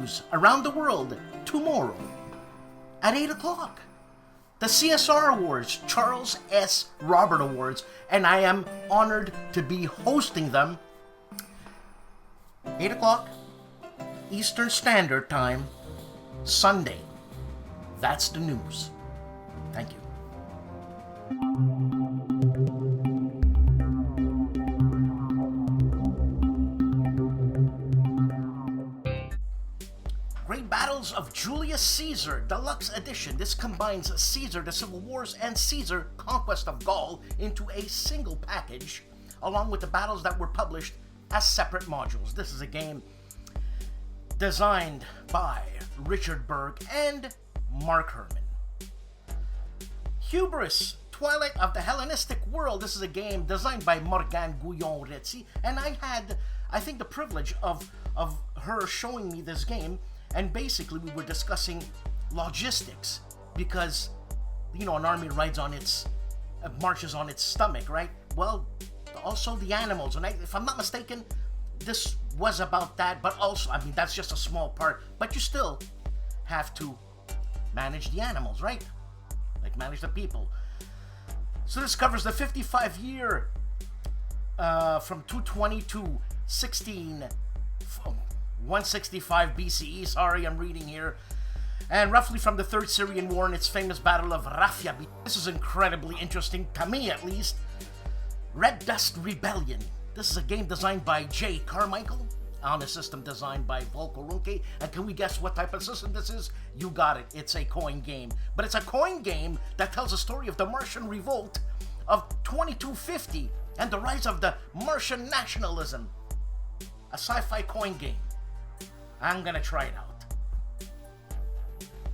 news around the world tomorrow at 8 o'clock. The CSR Awards, Charles S. Robert Awards, and I am honored to be hosting them. 8 o'clock Eastern Standard Time, Sunday. That's the news. Thank you. Great Battles of Julius Caesar Deluxe Edition. This combines Caesar, the Civil Wars, and Caesar, Conquest of Gaul into a single package, along with the battles that were published as separate modules. This is a game designed by Richard Berg and Mark Herman. Hubris, Twilight of the Hellenistic World. This is a game designed by Morgane Guyon-Retzi, and I had, I think, the privilege of her showing me this game, and basically we were discussing logistics, because, you know, an army rides on its, marches on its stomach, right? Well, also the animals, and if I'm not mistaken, this was about that, but also, I mean, that's just a small part, but you still have to manage the animals, right? Like manage the people. So this covers the 55-year from 220 to 165 BCE. Sorry, I'm reading here. And roughly from the Third Syrian War and its famous Battle of Rafia. This is incredibly interesting, to me at least. Red Dust Rebellion. This is a game designed by J. Carmichael on a system designed by Volko Runke. And can we guess what type of system this is? You got it. It's a coin game. But it's a coin game that tells the story of the Martian revolt of 2250 and the rise of the Martian nationalism. A sci-fi coin game. I'm gonna try it out.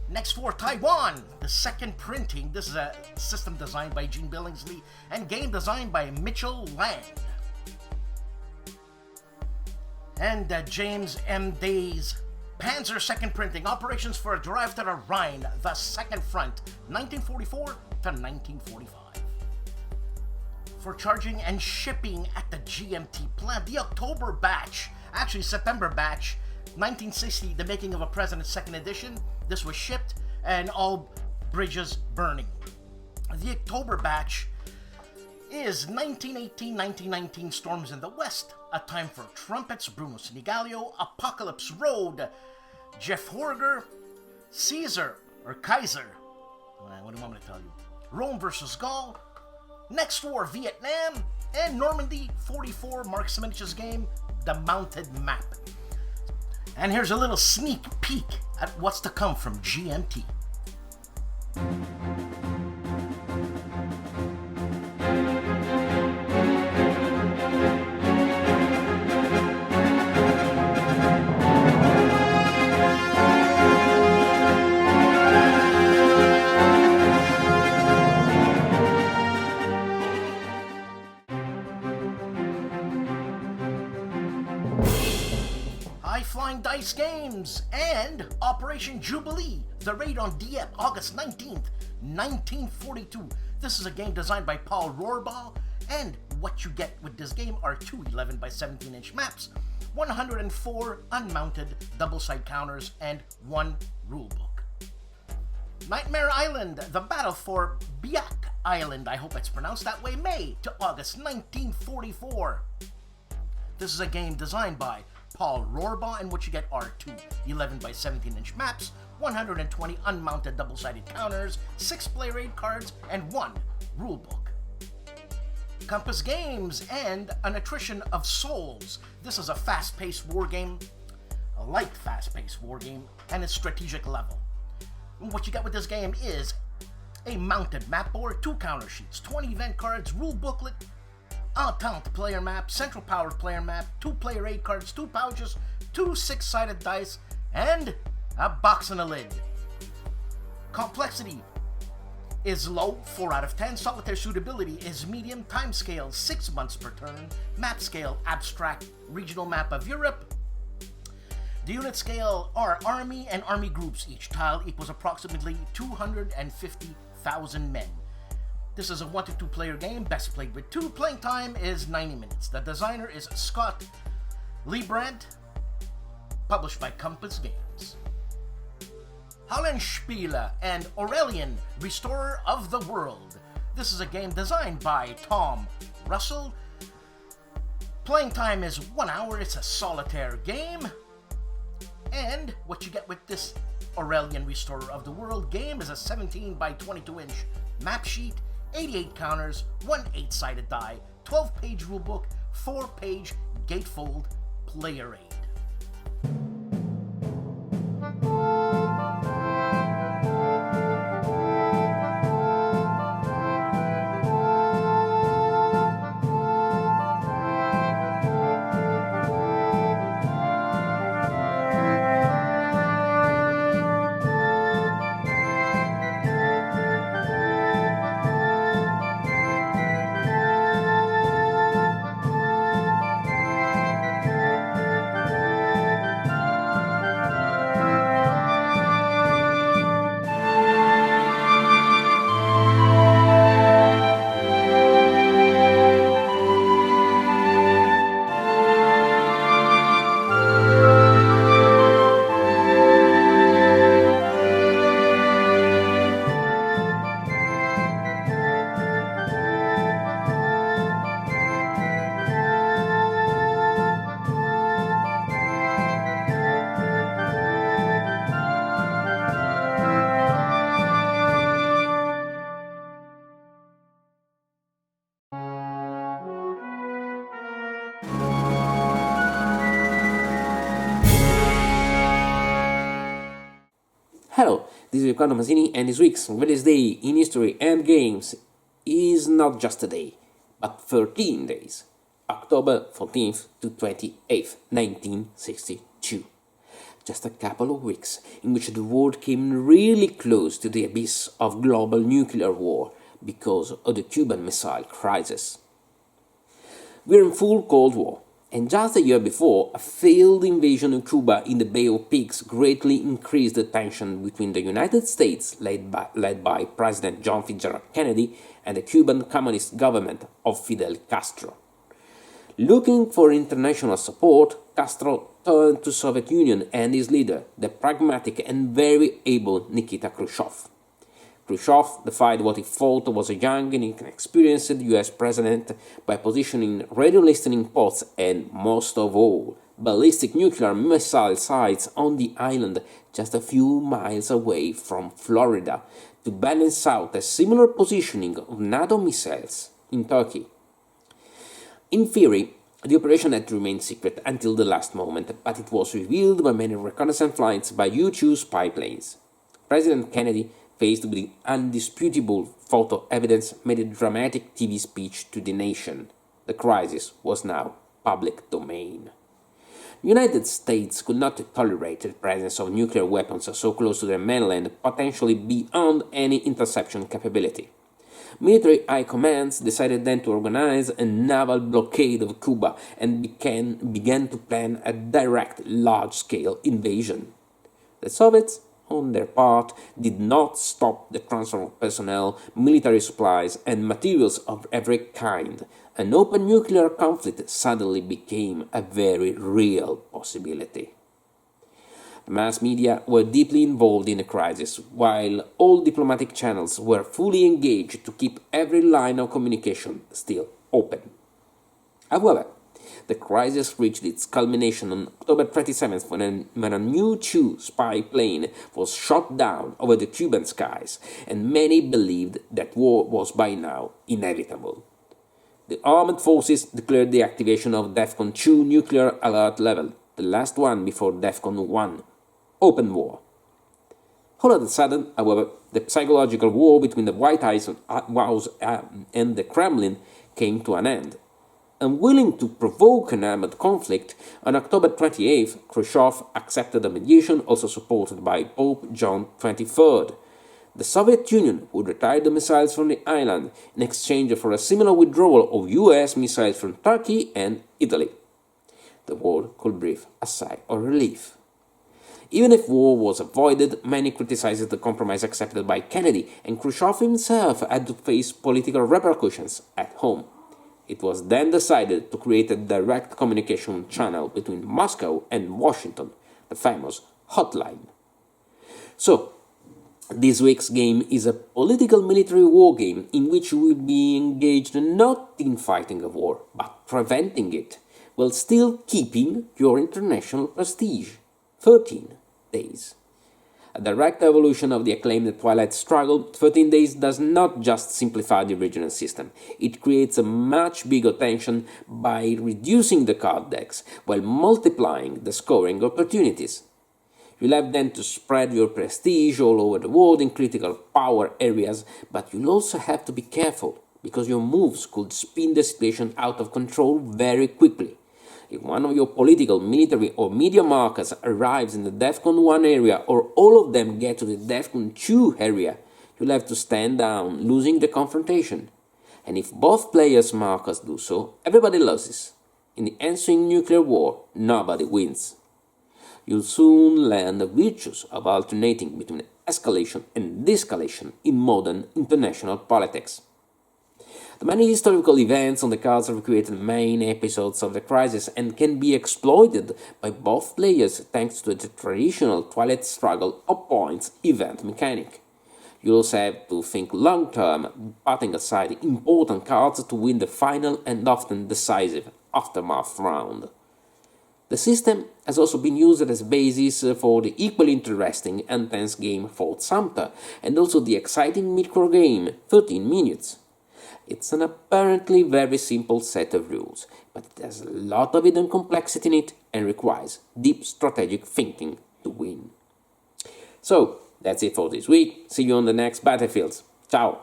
Next for Taiwan, the second printing. This is a system designed by Gene Billingsley and game designed by Mitchell Lang. And James M. Day's Panzer II printing, operations for a drive to the Rhine, the Second Front, 1944 to 1945. For charging and shipping at the GMT plant, the October batch, actually September batch, 1960, The Making of a President, second edition. This was shipped, and all bridges burning. The October batch is 1918-1919 Storms in the West, A Time for Trumpets, Bruno Sinigalio, Apocalypse Road, Jeff Horger, Caesar, or Kaiser, what do you want me to tell you? Rome versus Gaul, Next War, Vietnam, and Normandy 44, Mark Simonich's game, The Mounted Map. And here's a little sneak peek at what's to come from GMT. Flying Dice Games and Operation Jubilee, the raid on Dieppe, August 19th, 1942. This is a game designed by Paul Rohrbaugh, and what you get with this game are two 11 by 17 inch maps, 104 unmounted double-side counters, and one rulebook. Nightmare Island, the battle for Biak Island, I hope it's pronounced that way, May to August 1944. This is a game designed by Paul Rohrbaugh, and what you get are two 11 by 17 inch maps, 120 unmounted double-sided counters, 6 play raid cards, and one rulebook. Compass Games and An Attrition of Souls. This is a fast-paced war game, a light fast-paced war game, and it's strategic level. And what you get with this game is a mounted map board, 2 counter sheets, 20 event cards, rule booklet, Entente player map, Central Power player map, 2 player raid cards, 2 pouches, 2 6-sided dice, and a box and a lid. Complexity is low, 4 out of 10. Solitaire suitability is medium. Time scale, 6 months per turn. Map scale, abstract, regional map of Europe. The unit scale are army and army groups. Each tile equals approximately 250,000 men. This is a 1 to 2 player game, best played with 2. Playing time is 90 minutes. The designer is Scott Liebrandt. published by Compass Games. HOLLANDSPIELE and Aurelian, Restorer of the World. This is a game designed by Tom Russell. Playing time is 1 hour. It's a solitaire game. And what you get with this Aurelian Restorer of the World game is a 17 by 22 inch map sheet, 88 counters, 1 8-sided die, 12-page rulebook, 4-page gatefold player aid. Hello, this is Riccardo Masini, and this week's greatest day in history and games is not just a day, but 13 days. October 14th to 28th, 1962. Just a couple of weeks in which the world came really close to the abyss of global nuclear war because of the Cuban Missile Crisis. We're in full Cold War. And just a year before, a failed invasion of Cuba in the Bay of Pigs greatly increased the tension between the United States, led by President John Fitzgerald Kennedy, and the Cuban Communist government of Fidel Castro. Looking for international support, Castro turned to Soviet Union and his leader, the pragmatic and very able Nikita Khrushchev. Khrushchev defied what he thought was a young and inexperienced US president by positioning radio listening posts and, most of all, ballistic nuclear missile sites on the island just a few miles away from Florida to balance out a similar positioning of NATO missiles in Turkey. In theory, the operation had to remain secret until the last moment, but it was revealed by many reconnaissance flights by U-2 spy planes. President Kennedy, faced with the undisputable photo evidence, made a dramatic TV speech to the nation. The crisis was now public domain. The United States could not tolerate the presence of nuclear weapons so close to their mainland, potentially beyond any interception capability. Military high commands decided then to organize a naval blockade of Cuba and began to plan a direct, large-scale invasion. The Soviets, on their part, did not stop the transfer of personnel, military supplies, and materials of every kind. An open nuclear conflict suddenly became a very real possibility. The mass media were deeply involved in the crisis, while all diplomatic channels were fully engaged to keep every line of communication still open. However, the crisis reached its culmination on October 27th when a U-2 spy plane was shot down over the Cuban skies, and many believed that war was by now inevitable. The armed forces declared the activation of DEFCON 2 nuclear alert level, the last one before DEFCON 1, open war. All of a sudden, however, the psychological war between the White House and the Kremlin came to an end. Unwilling to provoke an armed conflict, on October 28th, Khrushchev accepted a mediation also supported by Pope John XXIII. The Soviet Union would retire the missiles from the island in exchange for a similar withdrawal of US missiles from Turkey and Italy. The world could breathe a sigh of relief. Even if war was avoided, many criticized the compromise accepted by Kennedy, and Khrushchev himself had to face political repercussions at home. It was then decided to create a direct communication channel between Moscow and Washington, the famous hotline. So, this week's game is a political military war game in which you will be engaged not in fighting a war, but preventing it, while still keeping your international prestige. 13 days. A direct evolution of the acclaimed Twilight Struggle, 13 Days does not just simplify the original system, it creates a much bigger tension by reducing the card decks while multiplying the scoring opportunities. You'll have then to spread your prestige all over the world in critical power areas, but you'll also have to be careful, because your moves could spin the situation out of control very quickly. If one of your political, military or media markers arrives in the DEFCON 1 area or all of them get to the DEFCON 2 area, you'll have to stand down, losing the confrontation. And if both players' markers do so, everybody loses. In the ensuing nuclear war, nobody wins. You'll soon learn the virtues of alternating between escalation and de-escalation in modern international politics. The many historical events on the cards have created main episodes of the crisis and can be exploited by both players thanks to the traditional Twilight Struggle or points event mechanic. You also have to think long-term, putting aside important cards to win the final and often decisive aftermath round. The system has also been used as a basis for the equally interesting and tense game Fort Sumter and also the exciting mid-core game 13 Minutes. It's an apparently very simple set of rules, but it has a lot of hidden complexity in it and requires deep strategic thinking to win. So, that's it for this week. See you on the next battlefields. Ciao!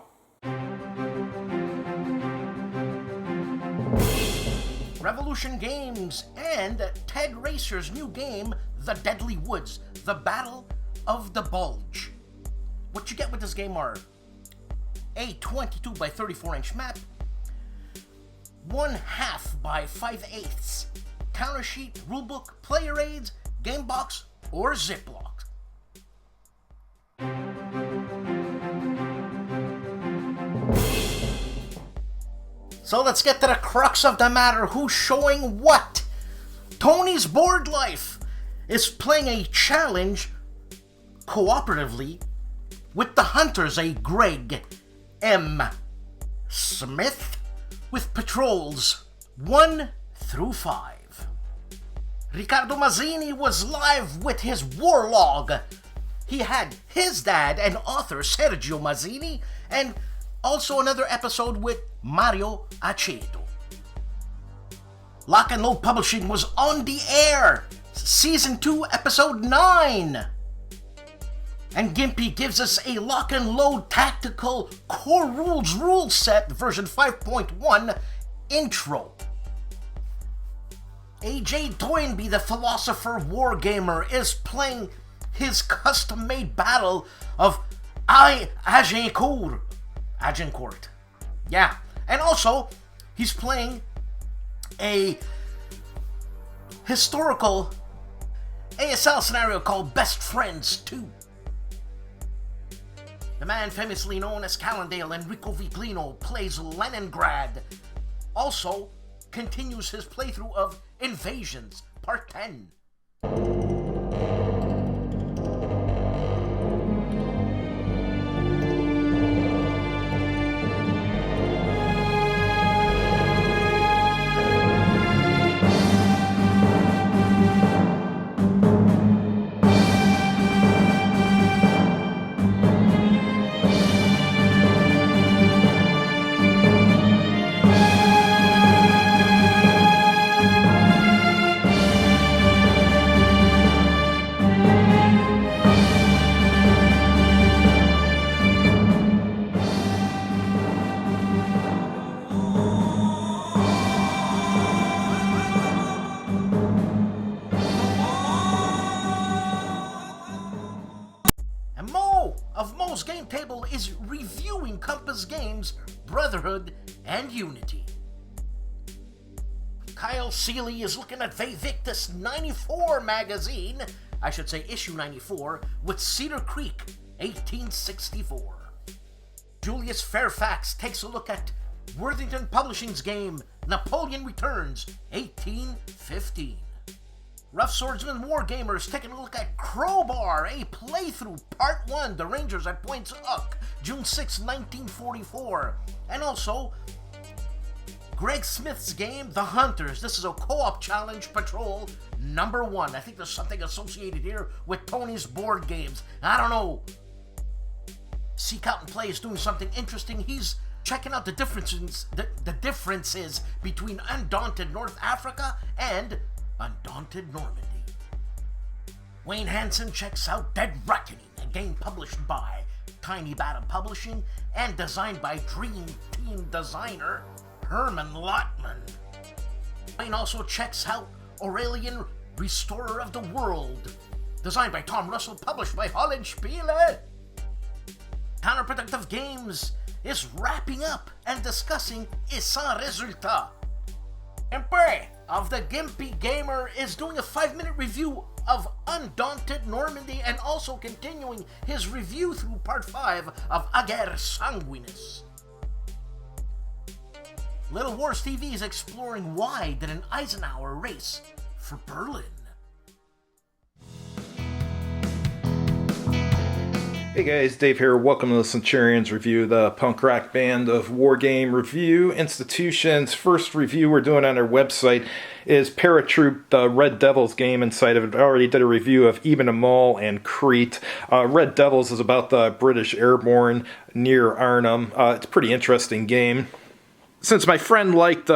Revolution Games and Ted Racer's new game, The Deadly Woods, The Battle of the Bulge. What you get with this game are a 22 by 34 inch map, 1/2 by 5/8 counter sheet, rulebook, player aids, game box, or Ziploc. So let's get to the crux of the matter. Who's showing what? Tony's Board Life is playing a challenge cooperatively with the Hunters, a Greg M. Smith, with patrols 1 through 5. Riccardo Mazzini was live with his war log. He had his dad and author Sergio Mazzini, and also another episode with Mario Aceto. Lock and Load Publishing was on the air, Season 2, Episode 9. And GIMPY gives us a Lock and Load Tactical Core Rules rule set version 5.1 intro. AJ Toynbee, the philosopher wargamer, is playing his custom-made battle of Agincourt. Yeah, and also he's playing a historical ASL scenario called Best Friends 2. The man famously known as Calandale, Enrico Viplino, plays Leningrad. Also continues his playthrough of Invasions, Part 10. Game Table is reviewing Compass Games' Brotherhood and Unity. Kyle Seeley is looking at Vivictus 94 magazine, I should say issue 94, with Cedar Creek 1864. Julius Fairfax takes a look at Worthington Publishing's game Napoleon Returns 1815. Rough Swordsman Wargamers taking a look at Crowbar, a playthrough, Part 1, The Rangers at Points Hook, June 6, 1944. And also, Greg Smith's game, The Hunters. This is a co-op challenge patrol number 1. I think there's something associated here with Tony's board games. I don't know. Seek Out and Play is doing something interesting. He's checking out the differences between Undaunted North Africa and Undaunted Normandy. Wayne Hansen checks out Dead Reckoning, a game published by Tiny Bata Publishing and designed by Dream Team designer Herman Lotman. Wayne also checks out Aurelian, Restorer of the World, designed by Tom Russell, published by HOLLANDSPIELE. Counterproductive Games is wrapping up and discussing Et Sans Résultat. GIMPY of the GIMPY Gamer is doing a 5-minute review of Undaunted Normandy and also continuing his review through Part 5 of Aguerre Sanguinis. Little Wars TV is exploring why did an Eisenhower race for Berlin. Hey guys, Dave here. Welcome to the Centurions Review, the punk rock band of Wargame Review Institution's first review we're doing on our website is Paratroop, the Red Devils game inside of it. I already did a review of Ibn Amal and Crete. Red Devils is about the British airborne near Arnhem. It's a pretty interesting game. Since my friend liked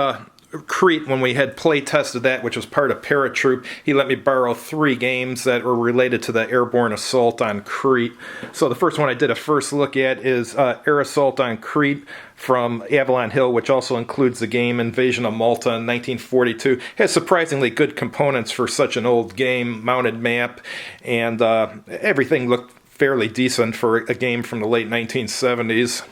Crete when we had play tested that, which was part of Paratroop, he let me borrow 3 games that were related to the airborne assault on Crete. So the first one I did a first look at is Air Assault on Crete from Avalon Hill, which also includes the game Invasion of Malta in 1942. It has surprisingly good components for such an old game, mounted map, and everything looked fairly decent for a game from the late 1970s.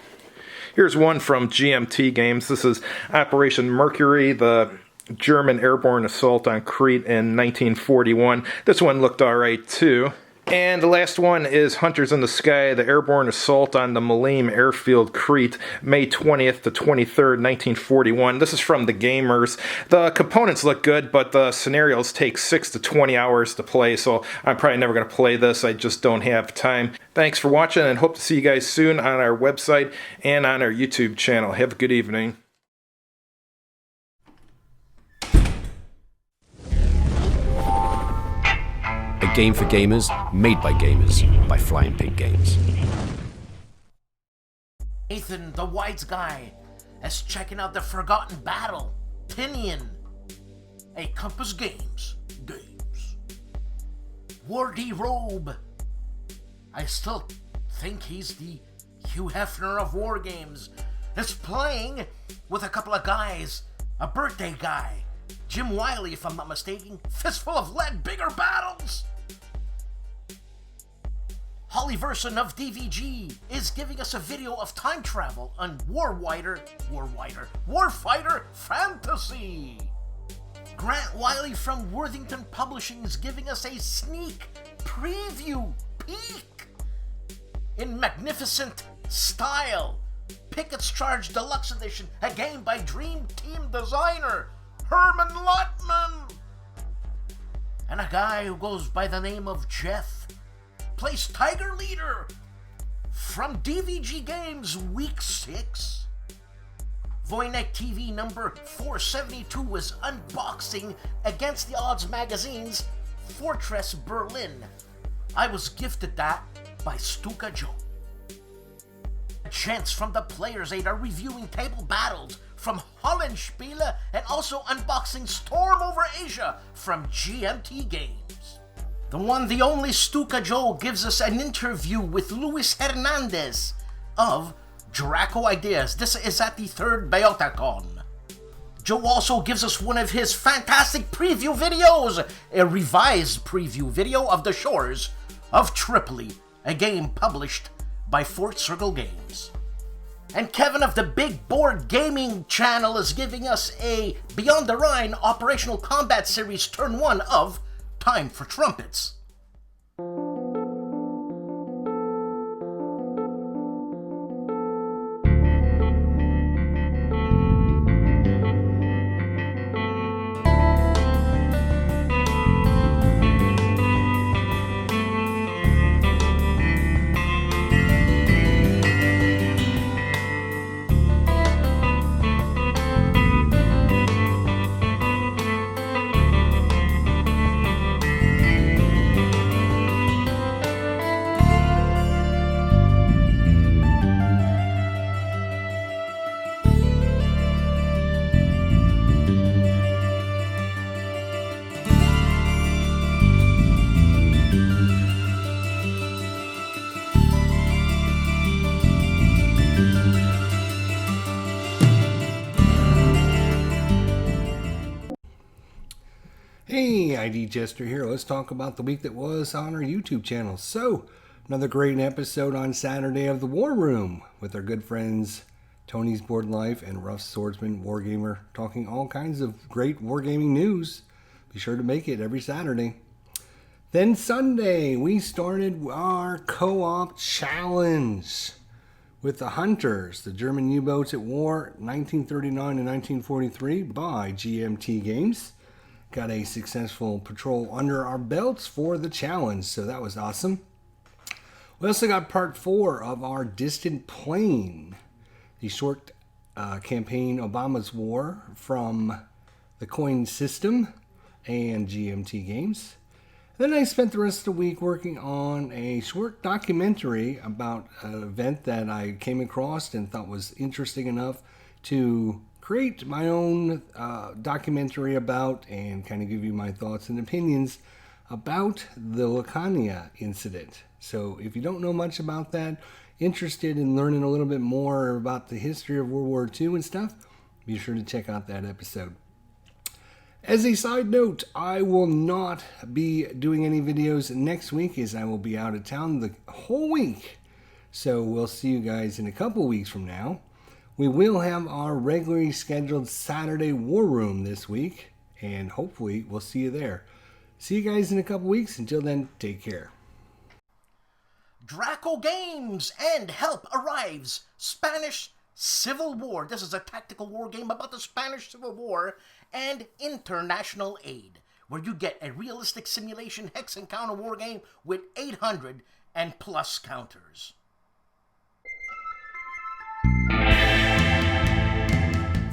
Here's one from GMT Games. This is Operation Mercury, the German airborne assault on Crete in 1941. This one looked alright too. And the last one is Hunters in the Sky, the airborne assault on the Malim airfield, Crete, May 20th to 23rd, 1941. This is from the Gamers. The components look good, but the scenarios take 6 to 20 hours to play, so I'm probably never going to play this. I just don't have time. Thanks for watching, and hope to see you guys soon on our website and on our YouTube channel. Have a good evening. A game for gamers, made by gamers, by Flying Pig Games. Nathan, the Whites guy, is checking out the Forgotten Battle, Tinian, a Compass Games. Wardy Robe, I still think he's the Hugh Hefner of War Games, is playing with a couple of guys, a birthday guy, Jim Wiley if I'm not mistaken, Fistful of Lead, Bigger Battles. Holly Verson of DVG is giving us a video of time travel on Warfighter Fantasy. Grant Wiley from Worthington Publishing is giving us a sneak preview peek in magnificent style. Pickett's Charge Deluxe Edition, a game by Dream Team designer Herman Lotman. And a guy who goes by the name of Jeff plays Tiger Leader from DVG Games Week 6. Voynick TV number 472 is unboxing Against the Odds magazine's Fortress Berlin. I was gifted that by STUKAJOE. Chance from the Players Aid are reviewing Table Battles from HOLLANDSPIELE and also unboxing Storm Over Asia from GMT Games. The one, the only STUKAJOE gives us an interview with Luis Hernandez of Draco Ideas. This is at the 3rd BeotaCon. Joe also gives us one of his fantastic preview videos, a revised preview video of The Shores of Tripoli, a game published by Fort Circle Games. And Kevin of the Big Board Gaming channel is giving us a Beyond the Rhine Operational Combat Series Turn 1 of Time for Trumpets. Hey, ID Jester here. Let's talk about the week that was on our YouTube channel. So, another great episode on Saturday of the War Room with our good friends Tony's Board Life and Rough Swordsman Wargamer, talking all kinds of great wargaming news. Be sure to make it every Saturday. Then Sunday, we started our co-op challenge with the Hunters, the German U-boats at war, 1939 and 1943 by GMT Games. Got a successful patrol under our belts for the challenge, so that was awesome. We also got part 4 of our Distant Plain, the short campaign Obama's War from the Coin System and GMT Games. Then I spent the rest of the week working on a short documentary about an event that I came across and thought was interesting enough to create my own documentary about and kind of give you my thoughts and opinions about the Lucania incident. So if you don't know much about that, interested in learning a little bit more about the history of World War II and stuff, be sure to check out that episode. As a side note, I will not be doing any videos next week as I will be out of town the whole week. So we'll see you guys in a couple weeks from now. We will have our regularly scheduled Saturday War Room this week, and hopefully we'll see you there. See you guys in a couple weeks. Until then, take care. Draco Games and Help arrives. Spanish Civil War. This is a tactical war game about the Spanish Civil War and international aid, where you get a realistic simulation hex and counter war game with 800 and plus counters.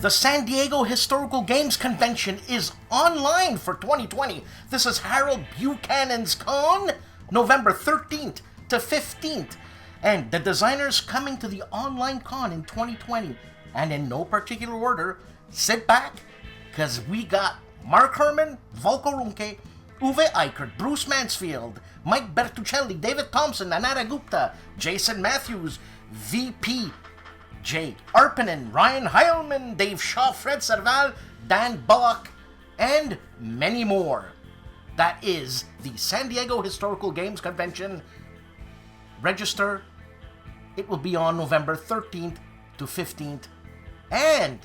The San Diego Historical Games Convention is online for 2020. This is Harold Buchanan's Con, November 13th to 15th. And the designers coming to the online con in 2020. And in no particular order, sit back, because we got Mark Herman, Volko Runke, Uwe Eichert, Bruce Mansfield, Mike Bertuccelli, David Thompson, Anara Gupta, Jason Matthews, VP, Jay Arpanen, Ryan Heilman, Dave Shaw, Fred Serval, Dan Bullock, and many more. That is the San Diego Historical Games Convention. Register. It will be on November 13th to 15th, and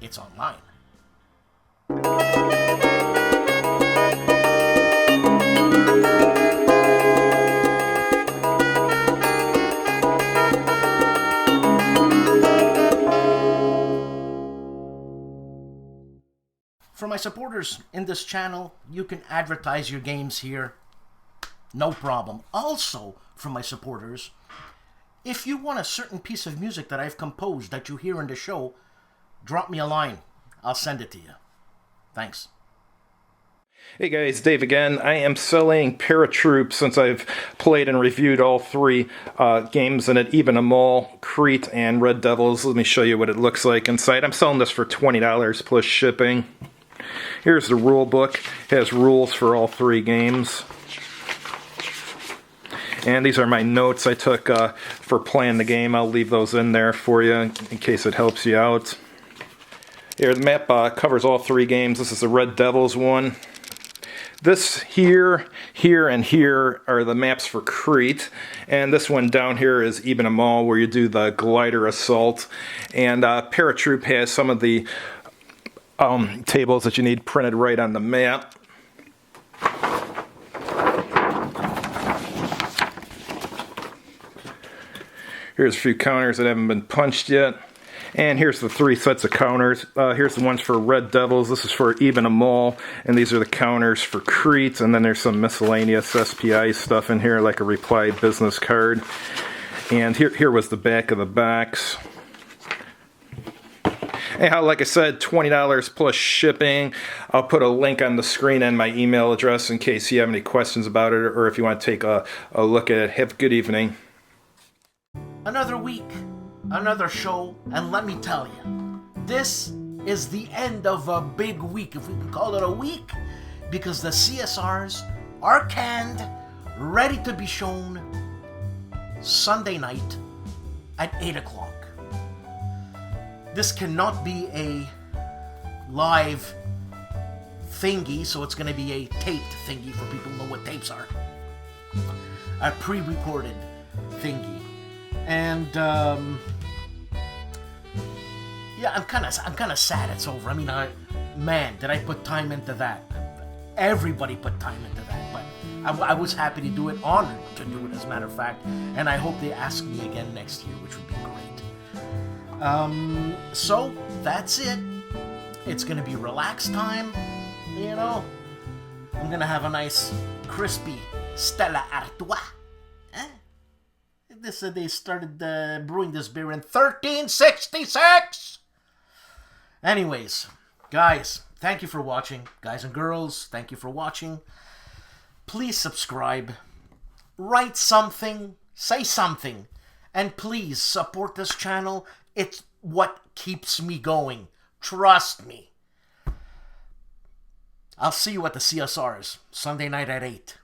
it's online. For my supporters in this channel, you can advertise your games here. No problem. Also, for my supporters, if you want a certain piece of music that I've composed that you hear in the show, drop me a line. I'll send it to you. Thanks. Hey guys, Dave again. I am selling Paratroops since I've played and reviewed all 3 games in it, even Amal, Crete, and Red Devils. Let me show you what it looks like inside. I'm selling this for $20 plus shipping. Here's the rule book. It has rules for all 3 games. And these are my notes I took for playing the game. I'll leave those in there for you in case it helps you out. Here, the map covers all 3 games. This is the Red Devils one. This here, and here are the maps for Crete. And this one down here is Ibn Amal, where you do the glider assault. And Paratroop has some of the tables that you need printed right on the map. Here's a few counters that haven't been punched yet. And here's the 3 sets of counters. Here's the ones for Red Devils. This is for Ibn Amal. And these are the counters for Crete. And then there's some miscellaneous SPI stuff in here, like a reply business card. And here was the back of the box. Anyhow, like I said, $20 plus shipping. I'll put a link on the screen and my email address in case you have any questions about it or if you want to take a look at it. Have a good evening. Another week, another show, and let me tell you, this is the end of a big week, if we can call it a week, because the CSRs are canned, ready to be shown Sunday night at 8 o'clock. This cannot be a live thingy, so it's gonna be a taped thingy for people who know what tapes are. A pre-recorded thingy. And yeah, I'm kind of sad it's over. I mean, man, did I put time into that? Everybody put time into that, but I was happy to do it, honored to do it, as a matter of fact, and I hope they ask me again next year, which would be great. So that's it. It's gonna be relaxed time, you know. I'm gonna have a nice crispy Stella Artois. They started brewing this beer in 1366. Anyways, guys, thank you for watching. Guys and girls, thank you for watching. Please subscribe, write something, say something, and please support this channel. It's what keeps me going. Trust me. I'll see you at the CSRs Sunday night at 8.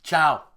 Ciao.